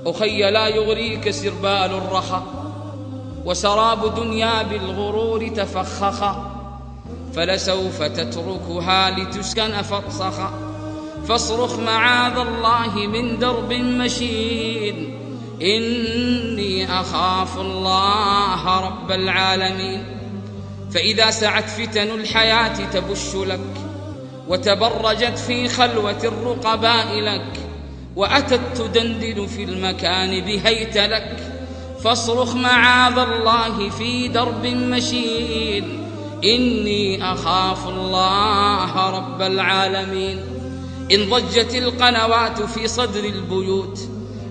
أخي لا يغريك سربال الرخا، وسراب دنيا بالغرور تفخخا، فلسوف تتركها لتسكن فرسخا. فاصرخ معاذ الله من درب مشين، إني أخاف الله رب العالمين. فإذا سعت فتن الحياة تبش لك، وتبرجت في خلوة الرقباء لك، وأتت تدندن في المكان بهيت لك، فاصرخ معاذ الله في درب مشين، إني أخاف الله رب العالمين. إن ضجت القنوات في صدر البيوت،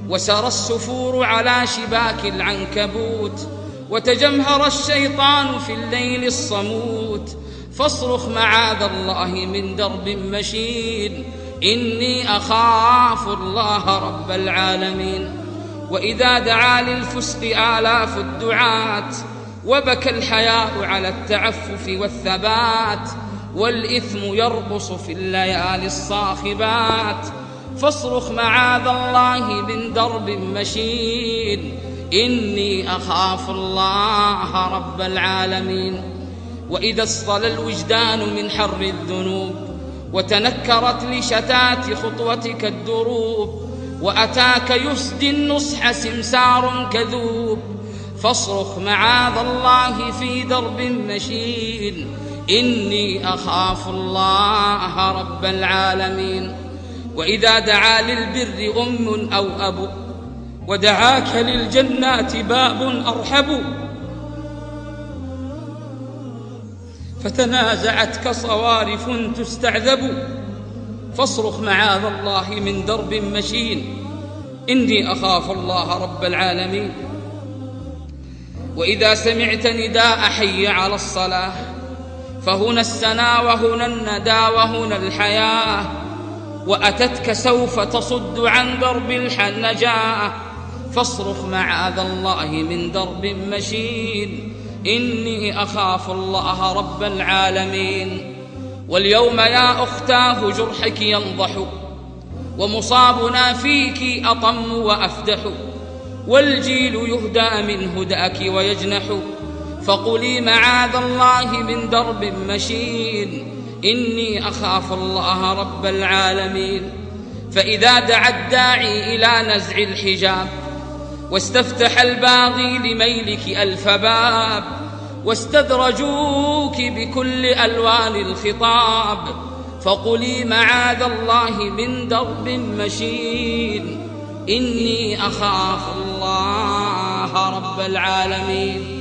وسرى السفور على شباك العنكبوت، وتجمهر الشيطان في الليل الصموت، فاصرخ معاذ الله من درب مشين، إني أخاف الله رب العالمين. وإذا دعا للفسق آلاف الدعاة، وبكى الحياء على التعفف والثبات، والإثم يرقص في الليالي الصاخبات، فاصرخ معاذ الله من درب مشين، إني أخاف الله رب العالمين. وإذا اصطلى الوجدان من حر الذنوب، وتنكرت لشتات خطوتك الدروب، وأتاك يسدي النصح سمسار كذوب، فاصرخ معاذ الله في درب مشين، إني أخاف الله رب العالمين. وإذا دعا للبر أم أو أب، ودعاك للجنات باب أرحب، فتنازعتك صوارف تستعذب، فاصرخ معاذ الله من درب مشين، إني أخاف الله رب العالمين. وإذا سمعت نداء حي على الصلاة، فهنا السنا وهنا الندى وهنا الحياة، وأتتك سوف تصد عن درب النجاة، فاصرخ معاذ الله من درب مشين، إني أخاف الله رب العالمين. واليوم يا أختاه جرحك ينضح، ومصابنا فيك أطم وأفدح، والجيل يهدى من هداك ويجنح، فقولي معاذ الله من درب مشين، إني أخاف الله رب العالمين. فإذا دعا الداعي إلى نزع الحجاب، واستفتح الباغي لميلك ألف باب، واستدرجوك بكل ألوان الخطاب، فقولي معاذ الله من درب مشين، إني أخاف الله رب العالمين.